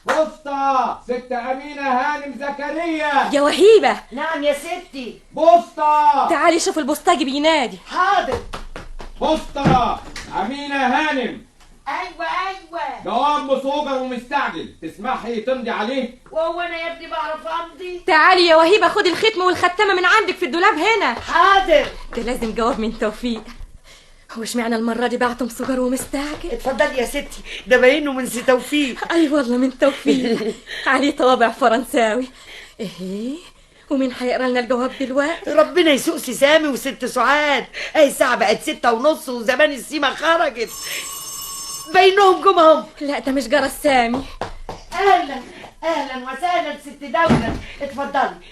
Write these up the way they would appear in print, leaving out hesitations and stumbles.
بوسطة ست أمينة هانم زكريا. يا وهيبة. نعم يا ستي. بوسطة تعالي شوف البوسطجي بينادي. حاضر. بوسطة أمينة هانم. ايوه جواب مصوبة ومستعجل، تسمحي تمضي عليه؟ وهو انا يا ابني بعرف امضي؟ تعالي يا وهيبة خدي الختم والختمة من عندك في الدولاب هنا. حاضر. ده لازم جواب من توفيق. هو اشمعنى المرة دي بعته مسجر ومستعجل؟ اتفضلي يا ستي، ده باينه من سي توفيق. اي والله من توفيق. عليه طابع فرنساوي. ايه ومين هيقرا لنا الجواب دلوقتي؟ ربنا يسوق سي سامي وست سعاد. اي الساعه بقت 6:30 وزمان السيما خرجت. بينهم جمهم. لا ده مش جرى سامي. اهلا وسهلا ست دولة.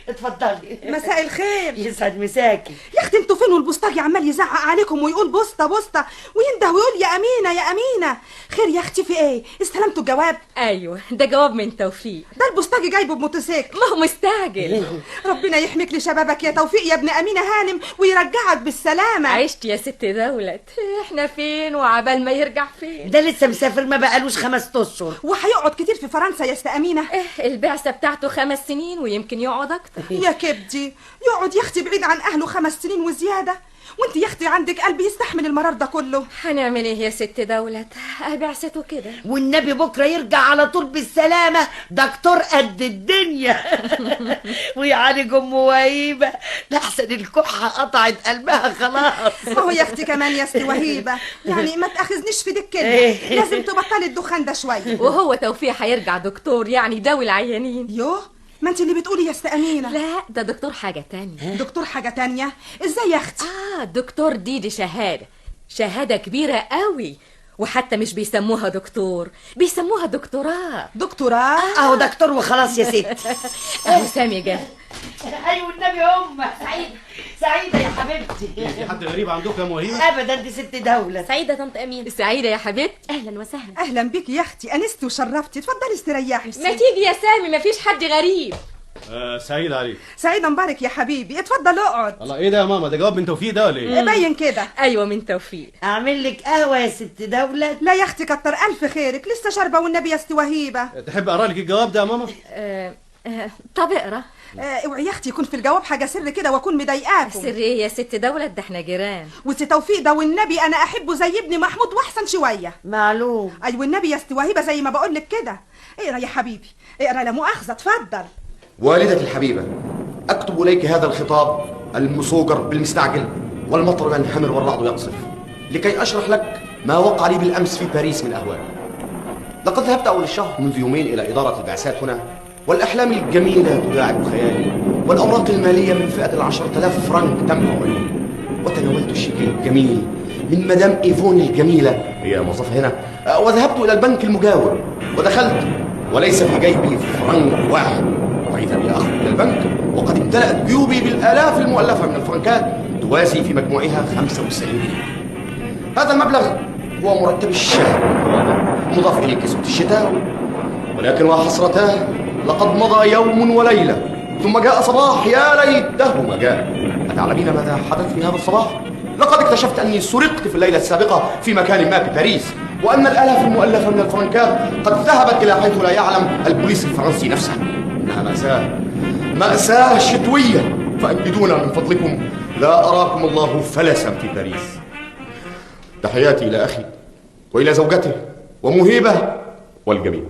اتفضلي. مساء الخير. يسعد مساكي. يا اختي انتوا فين والبوسطجي عمال يزعق عليكم ويقول بوسطه بوسطه وينده ويقول يا امينه يا امينه. خير يا اختي في ايه؟ استلمتوا الجواب؟ ايوه ده جواب من توفيق. ده البوسطجي جايبه بموتوسيكل. ما هو مستعجل. ربنا يحميك لشبابك يا توفيق يا ابن امينه هانم ويرجعك بالسلامه. عشت يا ست دولت. احنا فين وعبال ما يرجع فين؟ ده لسه مسافر ما بقالوش 5 اشهر. وهيقعد كتير في فرنسا يا است امينه؟ البعثة بتاعته 5 سنين ويمكن يقعد اكتر. يا كبدي يقعد يا اختي بعيد عن اهله 5 سنين وزياده، وانت يا اختي عندك قلب يستحمل المرار ده كله. هنعمل ايه يا ست دولت؟ بعثته كده. والنبي بكره يرجع على طول بالسلامه، دكتور قد الدنيا. ويعالج ام وهيبه لحسن الكحه قطعت قلبها خلاص. ما هو يا اختي كمان يا ست وهيبه، يعني ما تاخذنيش في دي الكلمه، لازم تبطلي الدخان ده شويه. وهو توفيق هيرجع دكتور يعني داوي العيانين. يوه ما انت اللي بتقولي يا است امينه. لا ده دكتور حاجه تانية. دكتور حاجه تانية؟ ازاي يا اختي؟ دكتور دي شهاده كبيره قوي، وحتى مش بيسموها دكتور، بيسموها دكتوراه. دكتوراه؟ اهو دكتور وخلاص يا ست. اهو سامي جه. ايوه النبي سعيده يا حبيبتي. في حد غريب عندكم يا مهيبه؟ ابدا دي ست دوله. سعيده طنط امين. سعيده يا حبيبتي. اهلا وسهلا. اهلا بك يا اختي، انستي وشرفتي. اتفضلي استريحي. ما تيجي يا سامي، مفيش حد غريب. سعيد عليك. سعيده مبارك يا حبيبي. اتفضل اقعد. الله ايه ده يا ماما؟ ده جواب من توفيق ده ولا ايه؟ باين كده. ايوه من توفيق. اعمل لك قهوه يا ست دوله؟ لا يا اختي كتر الف خيرك، لسه شاربه والنبي يا ست وهيبه. تحب اقرا لك الجواب ده يا ماما؟ طب اقرا. اوعي يا اختي يكون في الجواب حاجه سر كده واكون مضايقاكم. سر ايه يا ست دولت؟ ده احنا جيران. وست توفيق ده والنبي انا احبه زي ابني محمود واحسن شويه. معلوم. ايوه والنبي يا ست وهيبه زي ما بقول لك كده. اقرا يا حبيبي اقرا لا مؤاخذه. اتفضل. والدتي الحبيبة، أكتب إليك هذا الخطاب المصوغر بالمستعجل والمطر ينحمر والرعد يقصف لكي أشرح لك ما وقع لي بالأمس في باريس من أهوال. لقد ذهبت أول الشهر منذ يومين إلى إدارة البعثات هنا، والأحلام الجميلة تداعب خيالي، والأوراق المالية من فئة 10,000 فرنك تمنع عيوني. وتناولت الشيك الجميل من مدام إيفون الجميلة، هي موظفة هنا، وذهبت إلى البنك المجاور ودخلت وليس في جيبي فرنك واحد. وإذا بي أخرج إلى البنك وقد امتلأت جيوبي بالآلاف المؤلفة من الفرنكات توازي في مجموعها 95 جنيه. هذا المبلغ هو مرتب الشهر مضاف إليه كسوة الشتاء، ولكن وحسرتاه لقد مضى يوم وليلة ثم جاء صباح يا ليته ما جاء. أتعلمين ماذا حدث في هذا الصباح؟ لقد اكتشفت أني سرقت في الليلة السابقة في مكان ما بباريس، وأن الآلاف المؤلفة من الفرنكات قد ذهبت إلى حيث لا يعلم البوليس الفرنسي نفسه. إنها مأساة شتوية، فأكدونا من فضلكم لا أراكم الله فلسا في باريس. تحياتي إلى أخي وإلى زوجته ومهيبة والجميع.